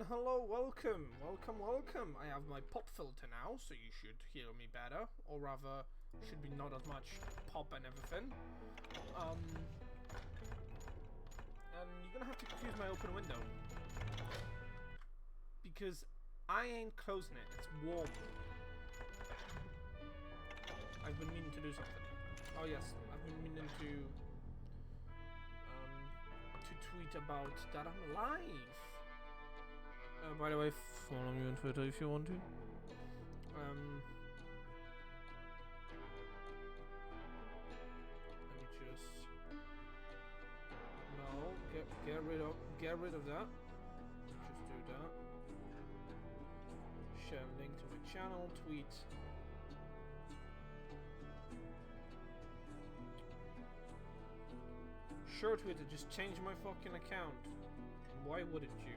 hello, welcome. I have my pop filter now, so you should hear me better, or rather, should be not as much pop and everything. And you're gonna have to excuse my open window, because I ain't closing it, it's warm. I've been meaning to do something. Oh yes, I've been meaning to tweet about that I'm live. By the way, follow me on Twitter if you want to. Let me just get rid of that. Just do that. Share a link to my channel. Tweet. Sure, Twitter, just change my fucking account. Why wouldn't you?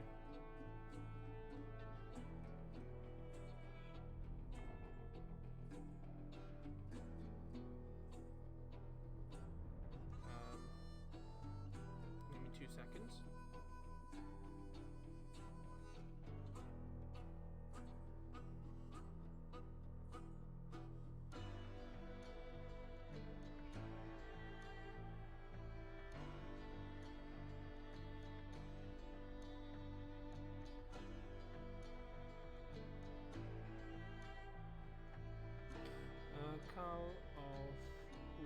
Give me 2 seconds. Call of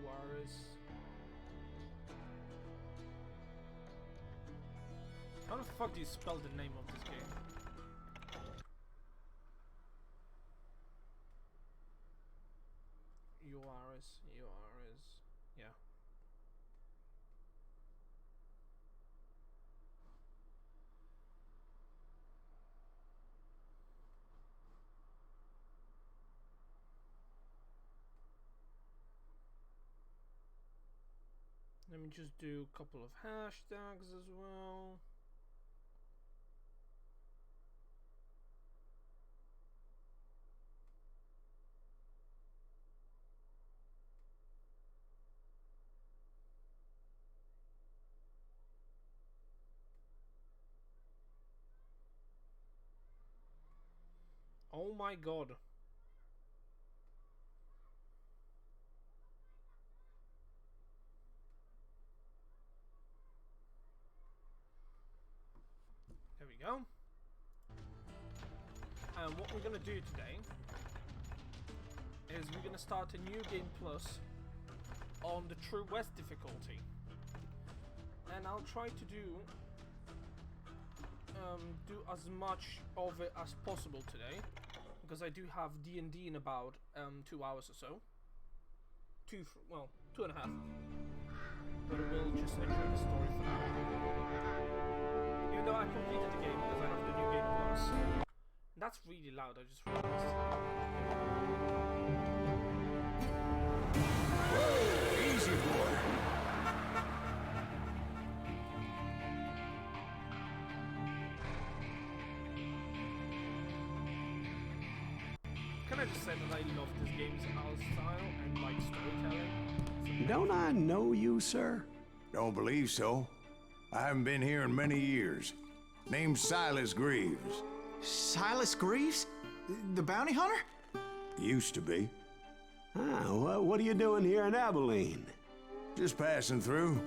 Juarez. How the fuck do you spell the name of this game? Juarez, yeah. Let me just do a couple of hashtags as well. Oh my god. There we go. And what we're gonna do today is we're gonna start a new game plus on the True West difficulty, and I'll try to do as much of it as possible today, because I do have D&D in about 2 hours or so. 2.5. But we'll just enjoy the story for now. Even though I completed the game because I have the new game plus. That's really loud, I just realized. Whoa, easy boy. Can I just say that I love this game's art style and like storytelling? Don't I know you, sir? Don't believe so. I haven't been here in many years. Name's Silas Greaves. Silas Greaves? The bounty hunter? Used to be. Well, what are you doing here in Abilene? Just passing through.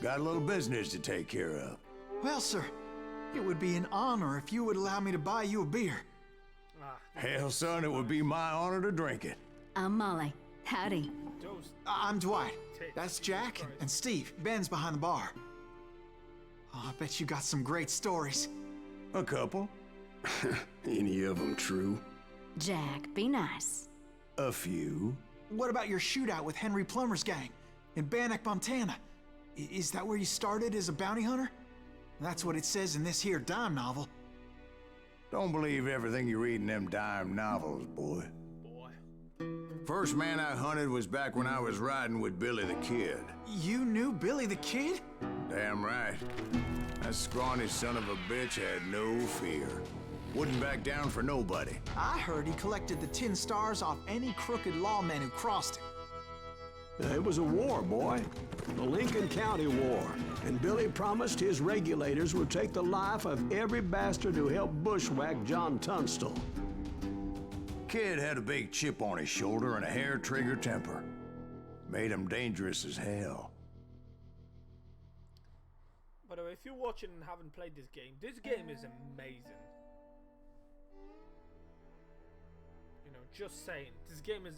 Got a little business to take care of. Well, sir, it would be an honor if you would allow me to buy you a beer. Hell, son, it would be my honor to drink it. I'm Molly. Howdy. I'm Dwight. That's Jack and Steve. Ben's behind the bar. Oh, I bet you got some great stories. A couple. Any of them true? Jack, be nice. A few. What about your shootout with Henry Plummer's gang in Bannock, Montana? Is that where you started as a bounty hunter? That's what it says in this here dime novel. Don't believe everything you read in them dime novels, boy. First man I hunted was back when I was riding with Billy the Kid. You knew Billy the Kid? Damn right. That scrawny son of a bitch had no fear. Wouldn't back down for nobody. I heard he collected the 10 stars off any crooked lawman who crossed him. It was a war, boy. The Lincoln County War. And Billy promised his regulators would take the life of every bastard who helped bushwhack John Tunstall. Kid had a big chip on his shoulder and a hair-trigger temper. Made him dangerous as hell. By the way, if you're watching and haven't played this game is amazing. You know, just saying, this game is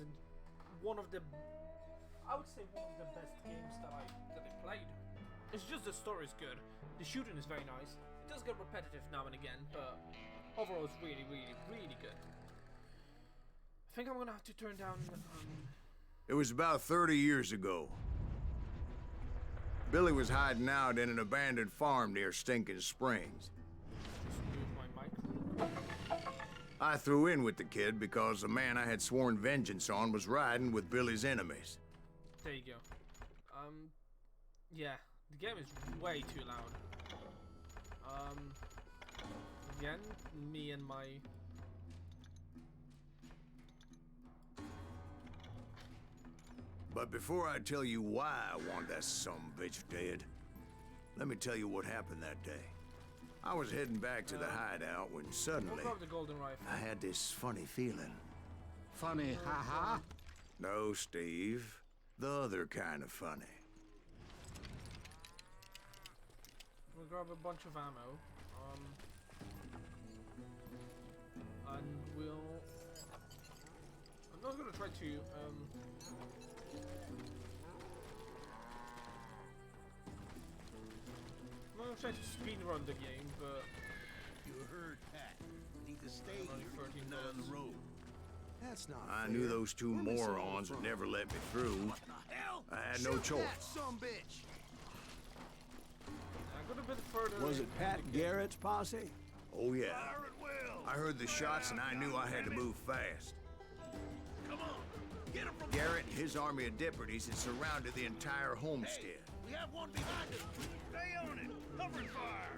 one of the, I would say one of the best games that I played. It's just the story is good, the shooting is very nice. It does get repetitive now and again, but overall it's really, really, really good. I think I'm gonna have to turn down. It was about 30 years ago. Billy was hiding out in an abandoned farm near Stinking Springs. Just move my mic. I threw in with the kid because the man I had sworn vengeance on was riding with Billy's enemies. There you go. Yeah, the game is way too loud. Again, me and my. But before I tell you why I want that sumbitch dead, let me tell you what happened that day. I was heading back to the hideout when suddenly What about the golden rifle? I had this funny feeling. Funny, haha. No, Steve. The other kind of funny. We'll grab a bunch of ammo. And we'll. I'm not gonna try to. I'm not gonna try to speed run the game, but. You heard Pat. Need to stay Only here 13 and on the minutes. road. That's not I fair. knew those two Where they morons would never let me through. What the hell? I had no Shoot choice. that sumbitch. I got a bit further. Was it Pat Garrett's posse? Oh yeah. Fire at will. I heard the shots and I knew I had to move fast. Come on. Get him from Garrett and his army of deputies had surrounded the entire homestead. We have one behind us. Stay on it. Covering fire.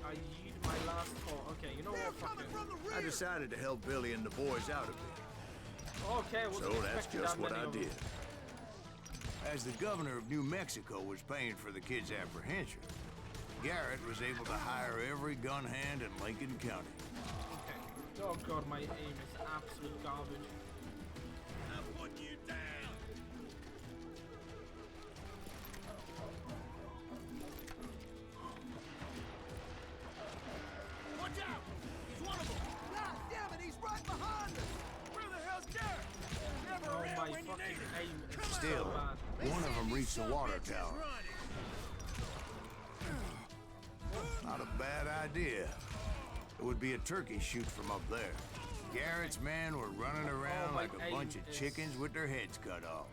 I yee'd my last call. Okay, you know what? Fuck it. I decided to help Billy and the boys out a bit. Okay, wasn't So that's expecting just that what many I of them. did. As the governor of New Mexico was paying for the kid's apprehension, Garrett was able to hire every gun hand in Lincoln County. Okay. Oh god, my aim is absolute garbage. I put you down. Watch out! He's one of them. God damn it! He's right behind us. Where the hell's Garrett? Never Oh around my when you fucking need him. aim is Still, so bad. one of them reached the water tower. Not a bad idea. It would be a turkey shoot from up there. Garrett's men were running around my like a aim bunch of is- chickens with their heads cut off.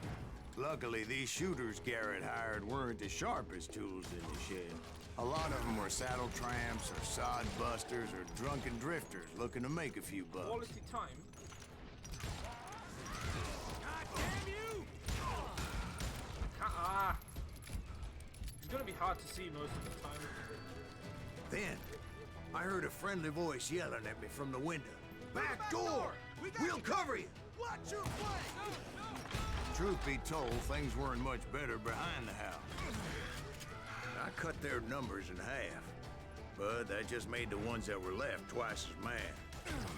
Luckily, these shooters Garrett hired weren't the sharpest tools in the shed. A lot of them were saddle tramps or sod busters or drunken drifters looking to make a few bucks. Quality time. God damn you! It's gonna be hard to see most of the time. Then, I heard a friendly voice yelling at me from the window. Back door! We'll cover you! Watch your flank! Truth be told, things weren't much better behind the house. I cut their numbers in half, but that just made the ones that were left twice as mad.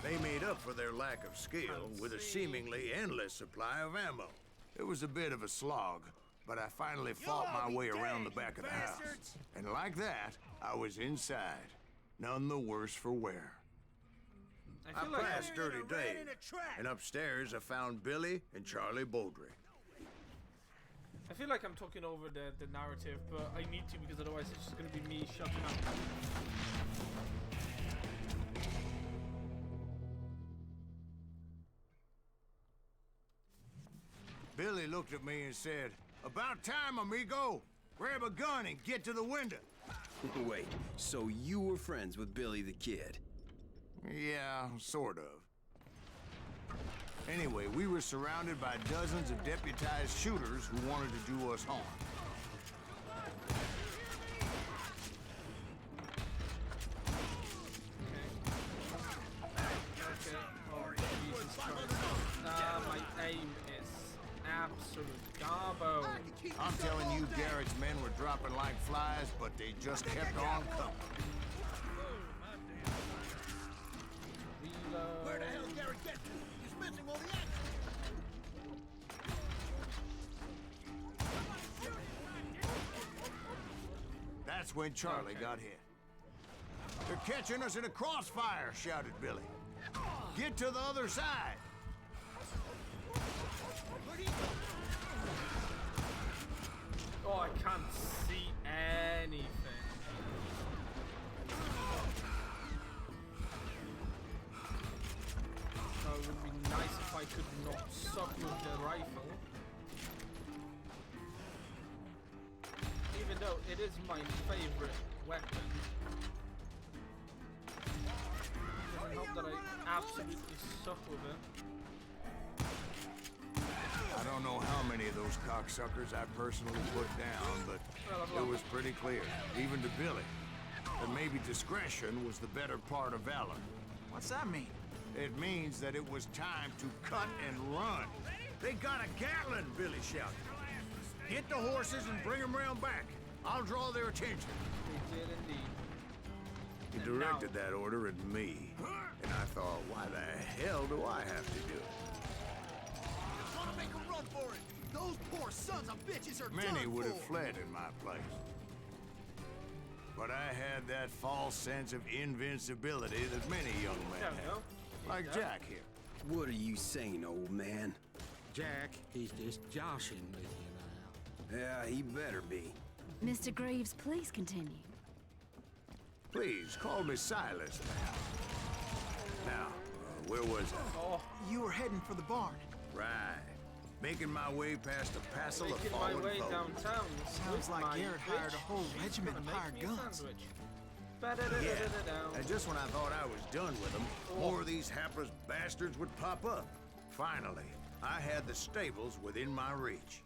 They made up for their lack of skill with a seemingly endless supply of ammo. It was a bit of a slog, but I finally fought my way around the back of the house. And like that, I was inside, none the worse for wear. I I feel like passed Dirty Ran Dave, in a trap. and upstairs I found Billy and Charlie Baldry. I feel like I'm talking over the narrative, but I need to because otherwise it's just gonna be me shutting up. Billy looked at me and said, "About time, amigo. Grab a gun and get to the window." Wait, so you were friends with Billy the Kid? Yeah, sort of. Anyway, we were surrounded by dozens of deputized shooters who wanted to do us harm. Okay. Oh, Jesus Christ. My aim is absolute garbo. Garrett's men were dropping like flies, but they just kept on coming. Where the hell Garrett get to? He's missing all the action. That's when Charlie got hit. They're catching us in a crossfire, shouted Billy. Get to the other side. Oh, I can't see anything. So it would be nice if I could not suck with the rifle. Even though it is my favorite weapon. Doesn't help that I absolutely suck with it. I don't know how many of those cocksuckers I personally put down, but it was pretty clear, even to Billy, that maybe discretion was the better part of valor. What's that mean? It means that it was time to cut and run. They got a Gatlin, Billy shouted. Get the horses and bring them round back. I'll draw their attention. They did indeed. He directed that order at me, and I thought, why the hell do I have to do it? Just want to make a run for it. Those poor sons of bitches are Many done would have for. fled in my place. But I had that false sense of invincibility that many young men There we have. go. Like Jack here. What are you saying, old man? Jack, he's just joshing with you now. Yeah, he better be. Mr. Greaves, please continue. Please, call me Silas now. Now, where was I? Oh, You were heading for the barn. Right. Making my way past a passel of making my fallen way foes. downtown. Sounds with like my Garrett hired a bitch. whole She's regiment gonna of make hired me a guns. sandwich. Yeah. Ba-da-da-da-da-da. And just when I thought I was done with them, more of these hapless bastards would pop up. Finally, I had the stables within my reach.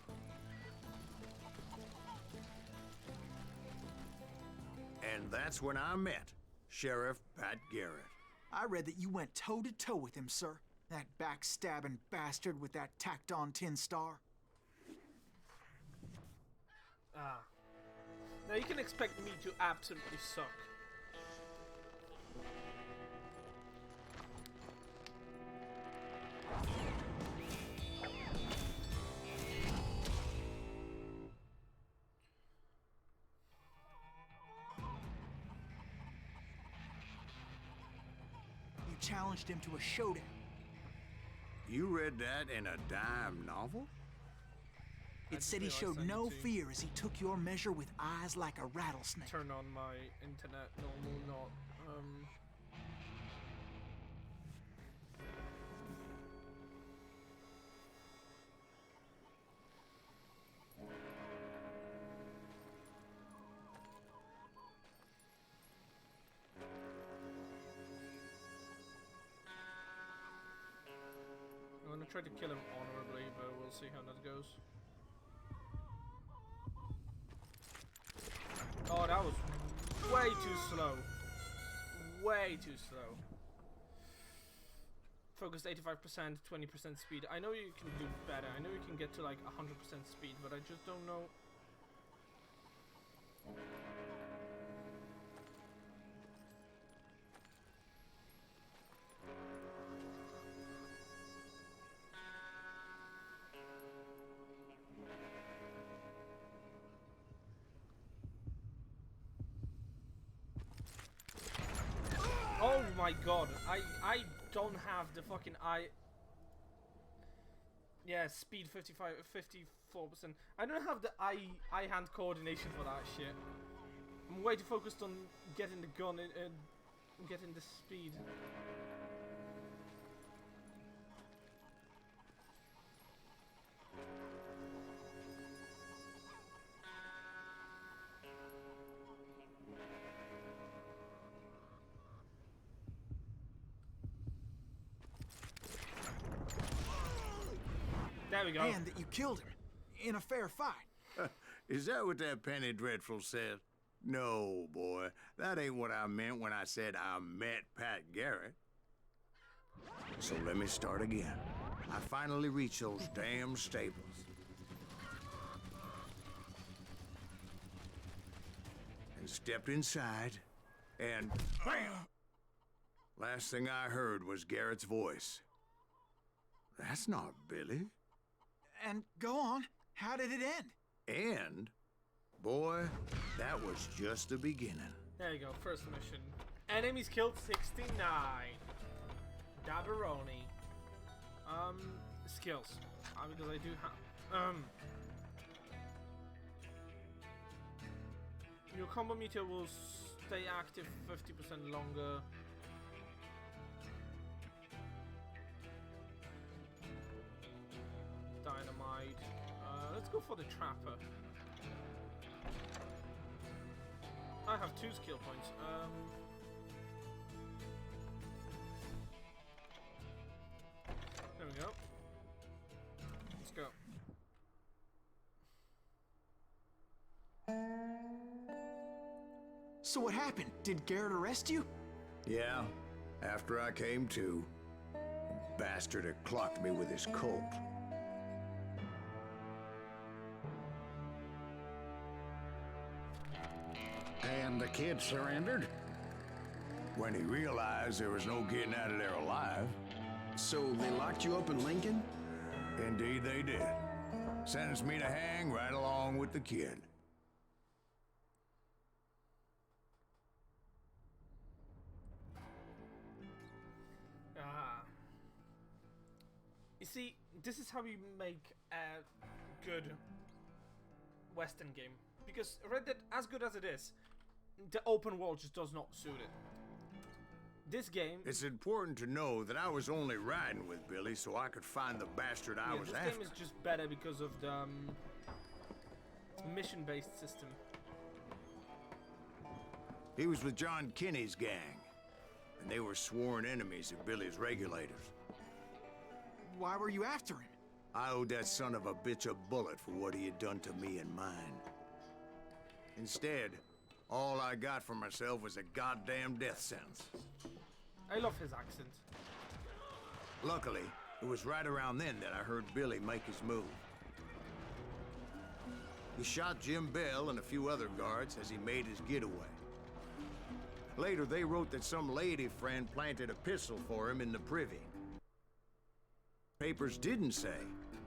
And that's when I met Sheriff Pat Garrett. I read that you went toe-to-toe with him, sir. That backstabbing bastard with that tacked-on tin star. Ah. Now you can expect me to absolutely suck. You challenged him to a showdown. You read that in a dime novel? It said he realized showed I no need to- fear as he took your measure with eyes like a rattlesnake. Turn on my internet normal, not I'm gonna try to kill him honorably, but we'll see how that goes. Oh, that was way too slow. Way too slow. Focused 85%, 20% speed. I know you can do better. I know you can get to like 100% speed, but I just don't know. Oh my god, I don't have the fucking yeah, speed 54%. I don't have the eye-hand coordination for that shit. I'm way too focused on getting the gun and getting the speed. There we go. And that you killed him in a fair fight. Is that what that Penny Dreadful said? No, boy. That ain't what I meant when I said I met Pat Garrett. So let me start again. I finally reached those damn stables. and stepped inside, and bam! Last thing I heard was Garrett's voice. That's not Billy. And go on. How did it end? And, boy, that was just the beginning. There you go, first mission. Enemies killed 69. Dabaroni. Skills. Because I do have. Your combo meter will stay active 50% longer. Dynamite. Let's go for the trapper. I have 2 skill points. There we go. Let's go. So what happened? Did Garrett arrest you? Yeah, after I came to, the bastard had clocked me with his Colt. And the kid surrendered? When he realized there was no getting out of there alive. So they locked you up in Lincoln? Indeed they did. Sentenced me to hang right along with the kid. You see, this is how you make a good Western game. Because Red Dead, as good as it is, the open world just does not suit it. This game... It's important to know that I was only riding with Billy so I could find the bastard I was this after. game is just better because of the mission-based system. He was with John Kinney's gang, and they were sworn enemies of Billy's regulators. Why were you after him? I owed that son of a bitch a bullet for what he had done to me and mine. Instead, all I got for myself was a goddamn death sentence. I love his accent. Luckily, it was right around then that I heard Billy make his move. He shot Jim Bell and a few other guards as he made his getaway. Later, they wrote that some lady friend planted a pistol for him in the privy. Papers didn't say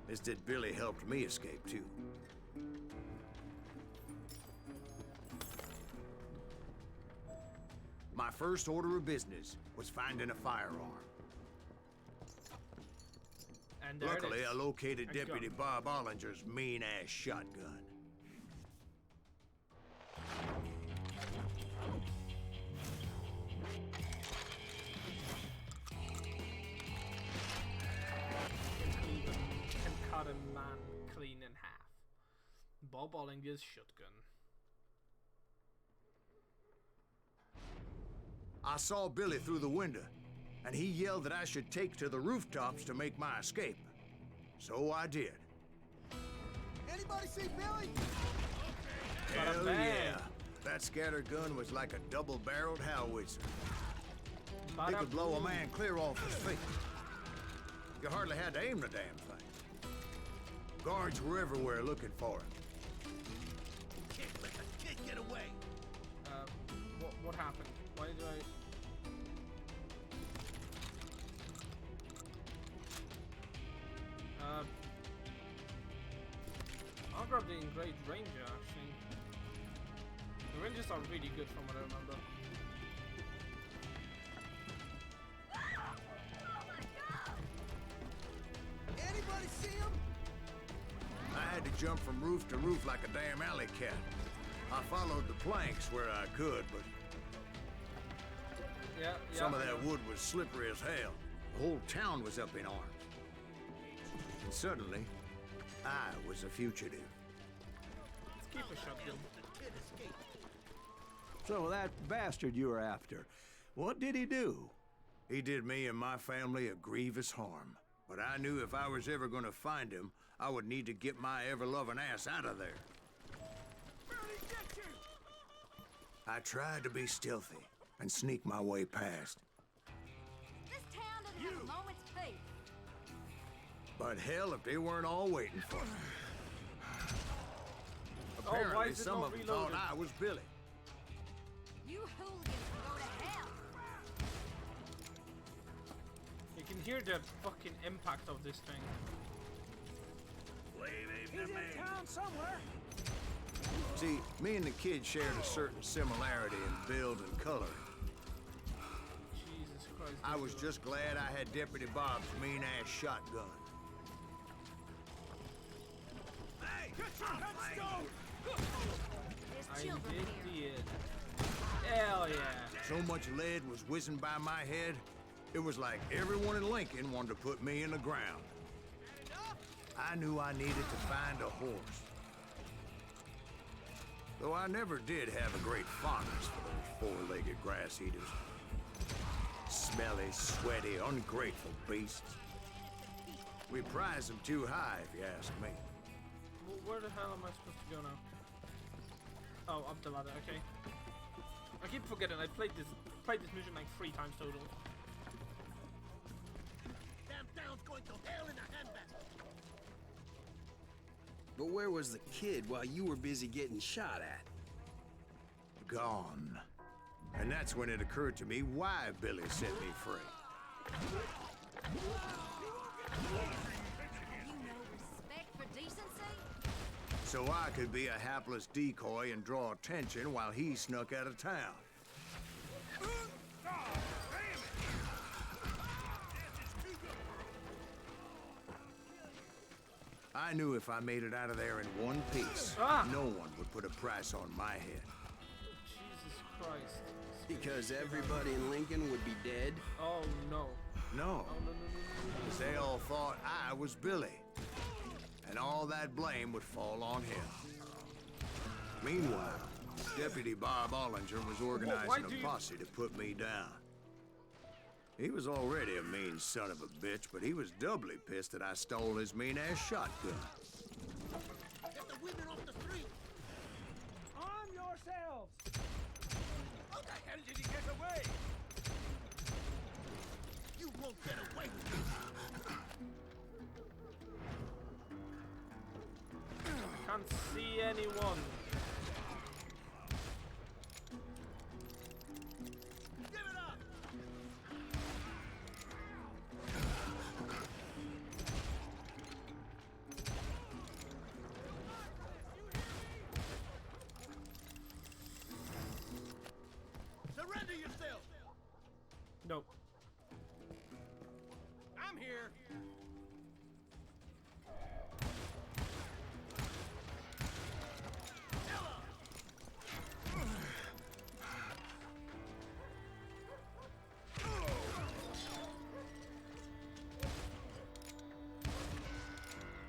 is that Billy helped me escape too. My first order of business was finding a firearm. And there Luckily, it is. I located A Deputy gun. Bob Ollinger's mean-ass shotgun. Can cut a man clean in half. Bob Ollinger's shotgun. I saw Billy through the window, and he yelled that I should take to the rooftops to make my escape. So I did. Anybody see Billy? Hell bang. yeah! That scatter gun was like a double-barreled howitzer. It could blow a man clear off his feet. You hardly had to aim the damn thing. Guards were everywhere looking for him. Can't let the kid get away. What happened? Why did I... I'll grab the engraved ranger, actually. The rangers are really good from what I remember. Anybody see him? I had to jump from roof to roof like a damn alley cat. I followed the planks where I could, but Yeah, some of that wood was slippery as hell. The whole town was up in arms. And suddenly, I was a fugitive. Let's keep a shotgun. The kid escaped. So that bastard you were after, what did he do? He did me and my family a grievous harm. But I knew if I was ever gonna find him, I would need to get my ever-loving ass out of there. Billy, get you! I tried to be stealthy and sneak my way past. This town doesn't have a moment's peace. But hell, if they weren't all waiting for me. why Apparently, is it some not of them reloaded? thought I was Billy. You hooligans can go to hell. You can hear the fucking impact of this thing. He's in town somewhere. See, me and the kid shared a certain similarity in build and color. Jesus Christ. I was just glad I had Deputy Bob's mean-ass shotgun. Hey, get your headstone! There's I children here. did. Hell yeah. So much lead was whizzing by my head, it was like everyone in Lincoln wanted to put me in the ground. I knew I needed to find a horse. Though I never did have a great fondness for those four-legged grass eaters. Smelly, sweaty, ungrateful beasts. We prize them too high, if you ask me. Where the hell am I supposed to go now? Oh, up the ladder, okay. I keep forgetting, I played this mission like 3 times total. Damn town's going to hell in a handbasket. But where was the kid while you were busy getting shot at? Gone. And that's when it occurred to me why Billy set me free. Have you no respect for decency? So I could be a hapless decoy and draw attention while he snuck out of town. I knew if I made it out of there in one piece, no one would put a price on my head. Jesus Christ. Because everybody in Lincoln would be dead? Oh no. No, Oh no. 'cause they all thought I was Billy. And all that blame would fall on him. Meanwhile, Deputy Bob Ollinger was organizing a posse to put me down. He was already a mean son of a bitch, but he was doubly pissed that I stole his mean-ass shotgun. Get the women off the street. Arm yourselves. How the hell did he get away? You won't get away with this. Can't see anyone. Give it up. Surrender yourself. Nope. I'm here.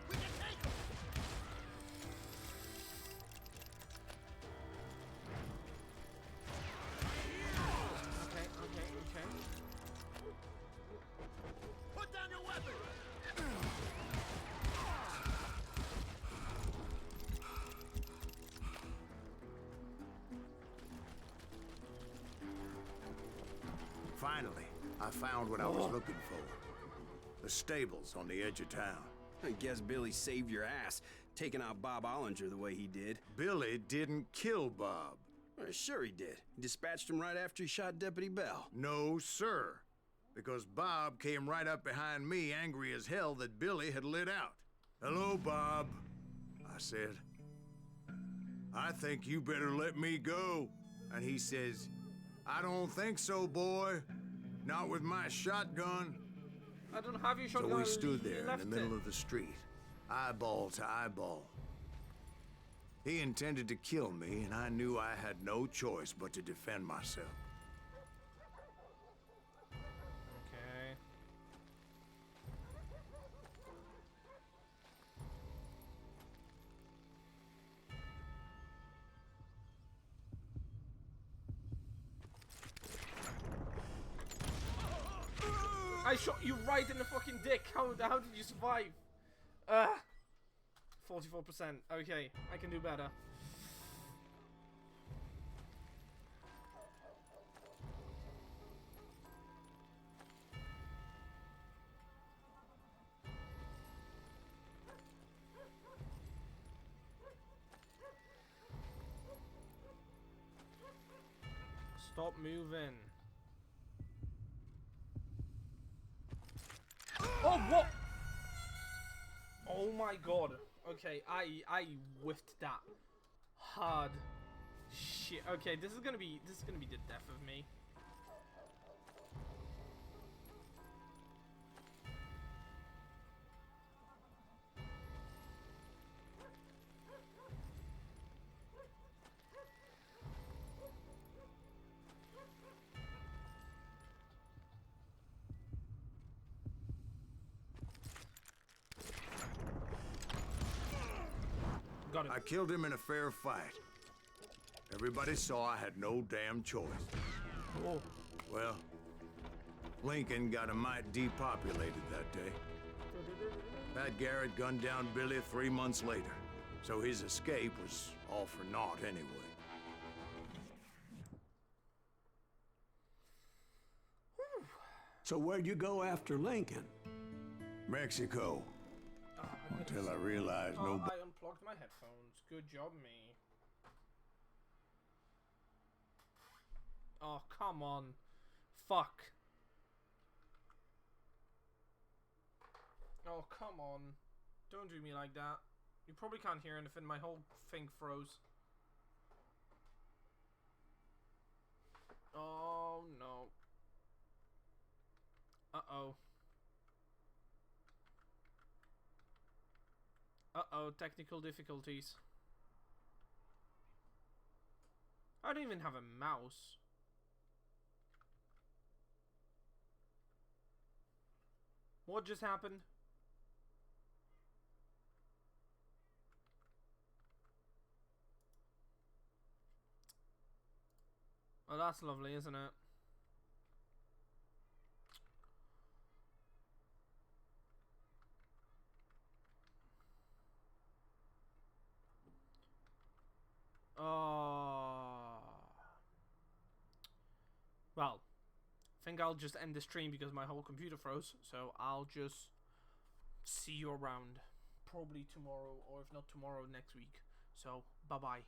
We can take him. Okay. Put down your weapon. Finally, I found what I was looking for. The stables on the edge of town. I guess Billy saved your ass, taking out Bob Ollinger the way he did. Billy didn't kill Bob. Well, sure he did. He dispatched him right after he shot Deputy Bell. No, sir. Because Bob came right up behind me, angry as hell that Billy had lit out. "Hello, Bob," I said. "I think you better let me go." And he says, "I don't think so, boy. Not with my shotgun." I don't have your So shotgun. we stood there in left the middle it. of the street, eyeball to eyeball. He intended to kill me, and I knew I had no choice but to defend myself. Okay. I shot you right in the fucking dick. How did you survive? 44%. Okay, I can do better. Stop moving. Oh, what? Oh my god. Okay, I whiffed that hard. Shit. Okay, this is gonna be the death of me. Got him. I killed him in a fair fight. Everybody saw I had no damn choice. Oh. Well, Lincoln got a mite depopulated that day. Pat Garrett gunned down Billy 3 months later, so his escape was all for naught anyway. So where'd you go after Lincoln? Mexico. Until I realized Oh, no. I unplugged my headphones. Good job, me. Oh, come on. Fuck. Oh, come on. Don't do me like that. You probably can't hear anything. My whole thing froze. Oh, no. Uh-oh. Uh-oh, technical difficulties. I don't even have a mouse. What just happened? Oh, that's lovely, isn't it? Well, I think I'll just end the stream because my whole computer froze. So I'll just see you around. Probably tomorrow, or if not tomorrow, next week. So, bye-bye.